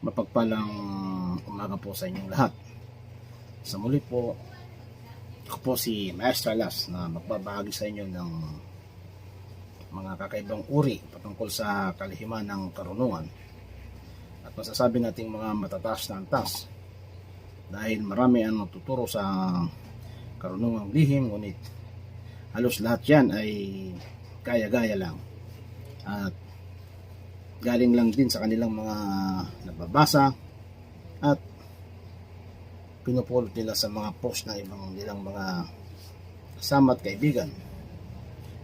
Mapagpalang umaga po sa inyong lahat. Sa muli po, ako po si Maestro Alas na magbabahagi sa inyo ng mga kakaibang uri patungkol sa kalihiman ng karunungan at masasabi nating mga matataas na antas dahil marami ang tuturo sa karunungang lihim, ngunit halos lahat yan ay gaya-gaya lang at galing lang din sa kanilang mga nababasa at pinupulot nila sa mga post ng ibang nilang mga kasama at kaibigan.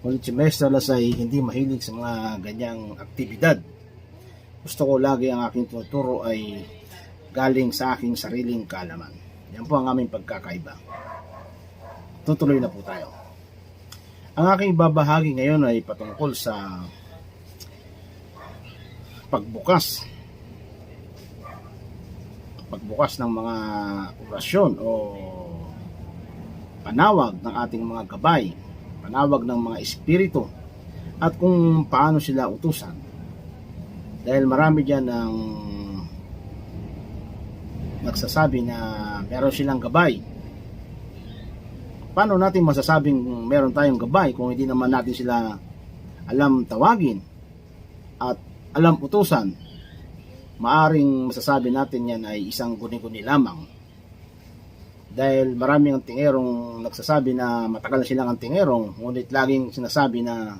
Ngunit si Maestro Alas ay hindi mahilig sa mga ganyang aktibidad. Gusto ko lagi ang aking tinuturo ay galing sa aking sariling kaalaman. Yan po ang aming pagkakaiba. Tutuloy na po tayo. Ang aking ibabahagi ngayon ay patungkol sa pagbukas ng mga orasyon o panawag ng ating mga gabay, panawag ng mga espiritu at kung paano sila utusan. Dahil marami dyan ang nagsasabi na meron silang gabay. Paano natin masasabing meron tayong gabay kung hindi naman natin sila alam tawagin at alam utusan? Maaring masasabi natin yan ay isang guni-guni lamang. Dahil maraming antingerong nagsasabi na matagal na silang antingerong, ngunit laging sinasabi na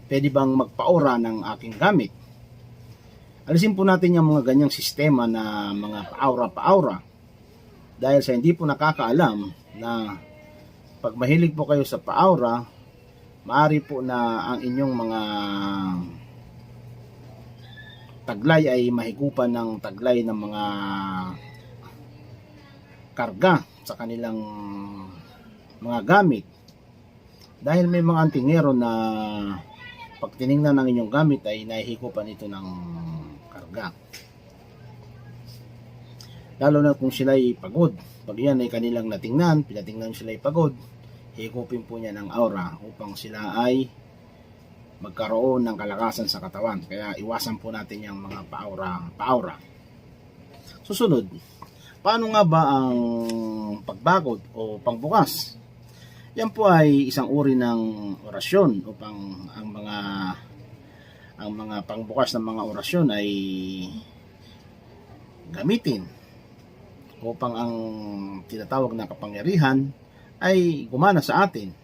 pwede bang magpaura ng aking gamit. Alisin po natin yung mga ganyang sistema na mga paura-paura. Dahil sa hindi po nakakaalam na pag mahilig po kayo sa paura, maaari po na ang inyong mga taglay ay mahigupan ng taglay ng mga karga sa kanilang mga gamit. Dahil may mga antingero na pag tinignan ng inyong gamit ay nahihigupan ito ng karga. Lalo na kung sila ay pagod. Pag yan ay kanilang natingnan, pinatingnan sila ay pagod, higupin po niya ng aura upang sila ay magkaroon ng kalakasan sa katawan. Kaya iwasan po natin yung mga paura. Susunod, paano nga ba ang pagbakod o pangbukas? Yan po ay isang uri ng orasyon upang ang mga pangbukas ng mga orasyon ay gamitin upang ang tinatawag na kapangyarihan ay gumana sa atin.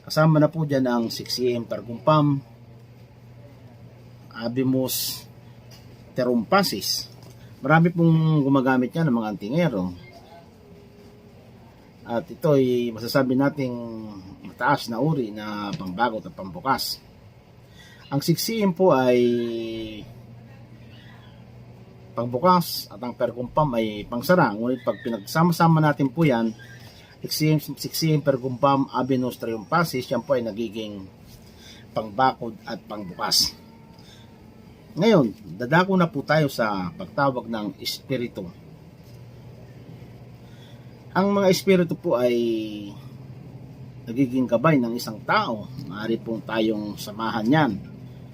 Kasama na po dyan ang 6am Pergumpam, Abimus Terumpasis. Marami pong gumagamit yan ng mga antingero. At ito ay masasabi nating mataas na uri na pambagot at pambukas. Ang 6am po ay pangbukas at ang Pergumpam ay pangsara. Ngunit pag pinagsama-sama natin po yan, 6am Pergumpam, Abimus Triumpasis, yan po ay nagiging pangbakod at pangbukas. Ngayon, dadako na po tayo sa pagtawag ng espiritu. Ang mga espiritu po ay nagiging gabay ng isang tao. Maaari pong tayong samahan yan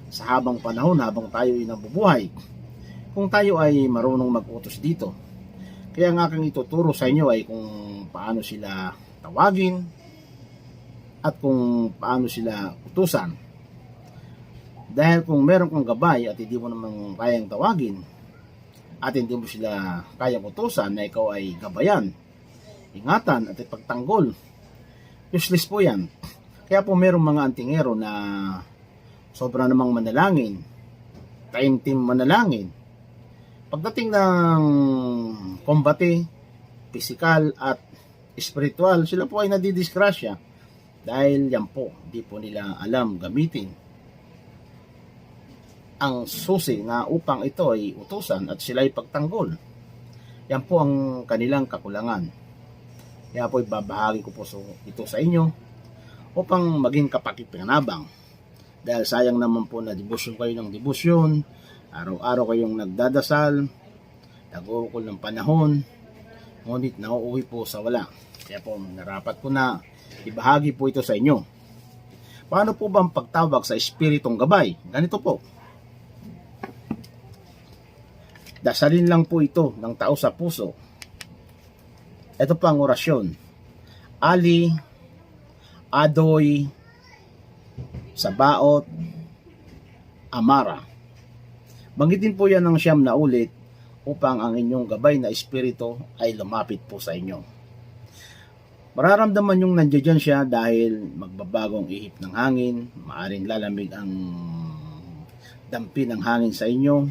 sa habang panahon, habang tayo ay nabubuhay, kung tayo ay marunong mag-utos dito. Kaya ang aking ituturo sa inyo ay kung paano sila tawagin at kung paano sila utusan. Dahil kung meron kang gabay at hindi mo naman kayang tawagin at hindi mo sila kayang utusan na ikaw ay gabayan, ingatan at ipagtanggol, useless po yan. Kaya po merong mga antingero na sobra namang manalangin, taimtim manalangin. Pagdating ng kombate, pisikal at espiritual, sila po ay nadidisgrasya dahil yan po, di po nila alam gamitin ang susi na upang ito ay utusan at sila ay pagtanggol. Yan po ang kanilang kakulangan. Kaya po ibabahagi ko po ito sa inyo upang maging kapakipanabang. Dahil sayang naman po na debosyon kayo ng debosyon, araw-araw kayong nagdadasal, nag-uukol ng panahon, ngunit nauuwi po sa wala. Kaya po narapat ko na ibahagi po ito sa inyo. Paano po ba ang pagtawag sa espiritong gabay? Ganito po. Dasalin lang po ito ng tao sa puso. Ito pa ang orasyon. Ali, Adoy, Sabaot, Amara. Banggitin po yan ng 9 na ulit upang ang inyong gabay na espiritu ay lumapit po sa inyo. Mararamdaman yung nandiyan siya dahil magbabagong ihip ng hangin, maaring lalamig ang dampi ng hangin sa inyo,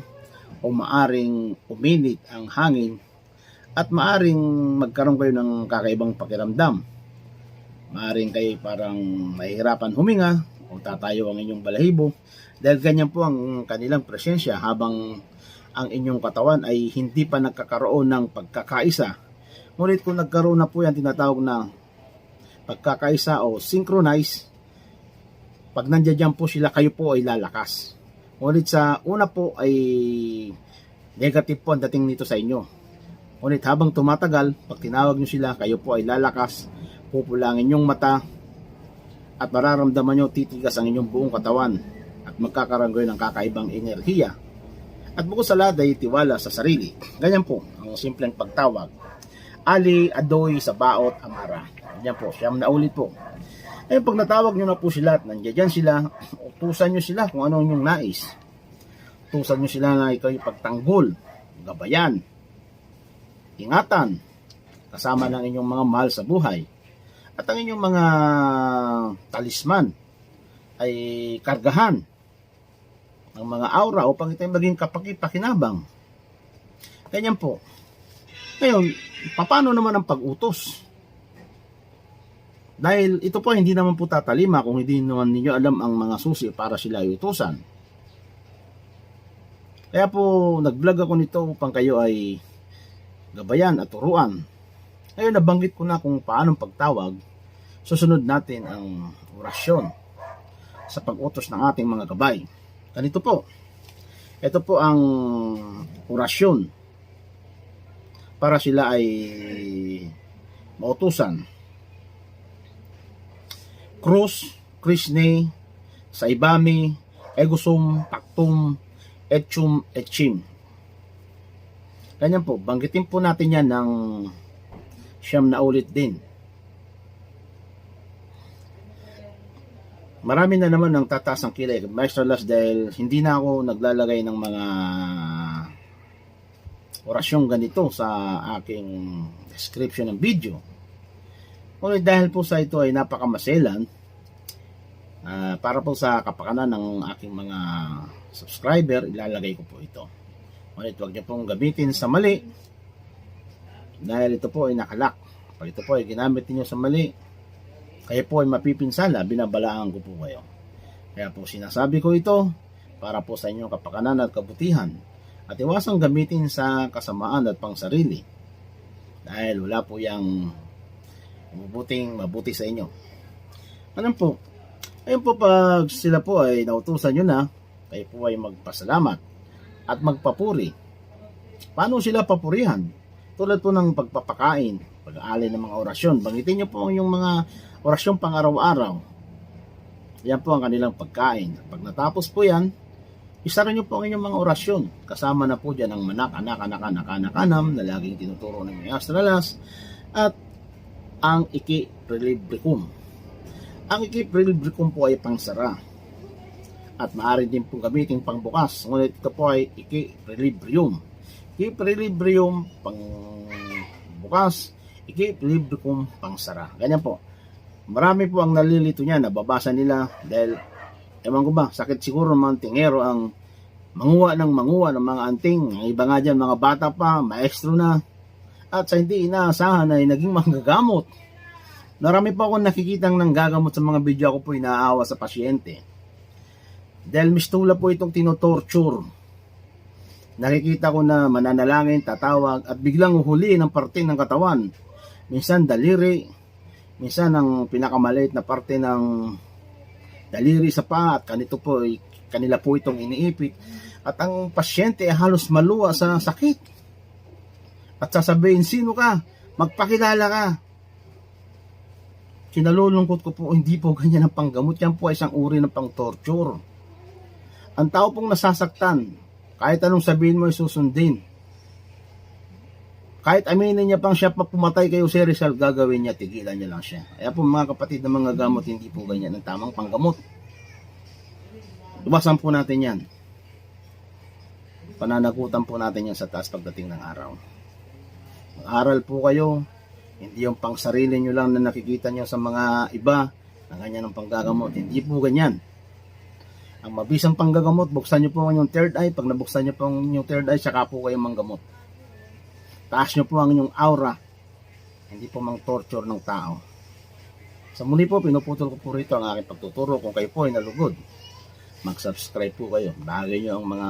o maaring uminit ang hangin, at maaring magkaroon kayo ng kakaibang pakiramdam. Maaring kayo parang mahihirapan huminga o tatayo ang inyong balahibo dahil ganyan po ang kanilang presensya habang ang inyong katawan ay hindi pa nagkakaroon ng pagkakaisa. Ngunit kung nagkaroon na po yan, tinatawag na pagkakaisa o synchronize, pag nandiyan po sila, kayo po ay lalakas. Ngunit sa una po ay negative po ang dating nito sa inyo. Ngunit habang tumatagal, pag tinawag nyo sila, kayo po ay lalakas, pupulangin yung mata, at mararamdaman nyo titigas ang inyong buong katawan at magkakaroon kayo ng kakaibang enerhiya. At bukod sa lahat ay tiwala sa sarili. Ganyan po ang simpleng pagtawag. Ali, Adoy, Sabaot, Amara. Ganyan po, 9 na ulit po. Ngayon pag natawag nyo na po sila at nandiyan sila, utusan nyo sila kung ano yung nais. Utusan nyo sila na ikaw pagtanggol, gabayan, ingatan, kasama ng inyong mga mahal sa buhay. At ang inyong mga talisman ay kargahan ang mga aura upang ito maging kapaki-pakinabang. Ganyan po. Ngayon, paano naman ang pag-utos? Dahil ito po hindi naman po tatalima kung hindi naman ninyo alam ang mga susi para sila iutusan. Kaya po nag-vlog ako nito upang kayo ay gabayan at turuan. Ngayon nabanggit ko na kung paano pagtawag. Susunod natin ang orasyon sa pag-utos ng ating mga gabay. Ganito po. Ito po ang orasyon para sila ay mautusan. Krus, Krishne, Saibami, Egusum, Paktum, Etchum, Etchim. Ganyan po. Banggitin po natin yan ng 9 na ulit din. Marami na naman ang tataas ang kilay, Maestro Las, dahil hindi na ako naglalagay ng mga orasyong ganito sa aking description ng video. Ngunit dahil po sa ito ay napakamaselan, para po sa kapakanan ng aking mga subscriber, ilalagay ko po ito. Ngunit huwag niyo pong gamitin sa mali, dahil ito po ay nakalak. Pag ito po ay ginamit niyo sa mali, kayo po ay mapipinsala, binabalaan ko po kayo. Kaya po sinasabi ko ito para po sa inyong kapakanan at kabutihan, at iwasang gamitin sa kasamaan at pangsarili, dahil wala po yung mabuti sa inyo. Ano po? Ayun po, pag sila po ay nautusan nyo na, kayo po ay magpasalamat at magpapuri. Paano sila papurihan? Tulad po ng pagpapakain, pag-aalay ng mga orasyon. Banggitin nyo po yung mga orasyon pang araw-araw. Yan po ang kanilang pagkain. Pag natapos po yan, isara nyo po ang inyong mga orasyon. Kasama na po dyan ang manak, anak, na laging tinuturo ng mga astralas, at ang iki-prelibricum. Ang iki-prelibricum po ay pangsara. At maaari din po gamitin pangbukas. Ngunit ito po ay iki-prelibrium. Iki-prelibrium pangbukas, iki-prelibricum pangsara. Ganyan po. Marami po ang nalilito niya, nababasa nila dahil, ewan ko ba, sakit siguro ng mga tingero ang manguha ng mga anting. Ang iba nga dyan, mga bata pa, maestro na, at sa hindi inaasahan ay naging manggagamot. Marami po akong nakikitang nanggagamot sa mga video, ako po inaawa sa pasyente. Dahil mistula po itong tinotorture. Nakikita ko na mananalangin, tatawag, at biglang uhuliin ang parte ng katawan. Minsan daliri, minsan ang pinakamaliit na parte ng daliri sa paa, at kanila po itong iniipit. At ang pasyente ay halos maluwa sa sakit. At sasabihin, sino ka? Magpakilala ka. Kinalulungkot ko po, hindi po ganyan ang panggamot. Yan po ay isang uri ng pang-torture. Ang tao pong nasasaktan, kahit anong sabihin mo ay susundin. Kahit aminin niya pang siya pa pumatay kayo si Rizal, gagawin niya, tigilan niya lang siya. Kaya po mga kapatid ng mga gamot, hindi po ganyan ang tamang panggamot. Iwasan po natin yan. Pananagutan po natin yan sa taas pagdating ng araw. Mag-aral po kayo, hindi yung pang sarili nyo lang na nakikita nyo sa mga iba na ganyan ang panggagamot. Hindi po ganyan. Ang mabisang panggagamot, buksan nyo po ang inyong third eye. Pag nabuksan nyo po ang inyong third eye, saka po kayo manggamot. Taas nyo po ang inyong aura, hindi po mang torture ng tao. Sa muli po, pinuputol ko po rito ang aking pagtuturo. Kung kayo po ay nalugod, mag-subscribe po kayo. Bahagi nyo ang mga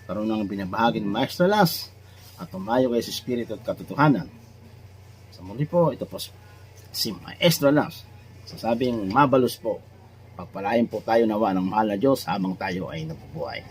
karunang binabahagi ng Maestro Las at tumayo kayo sa Espiritu at katotohanan. Sa muli po, ito po si Maestro Las. Sasabing mabalos po, pagpalain po tayo nawa ng mahal na Diyos habang tayo ay nabubuhay.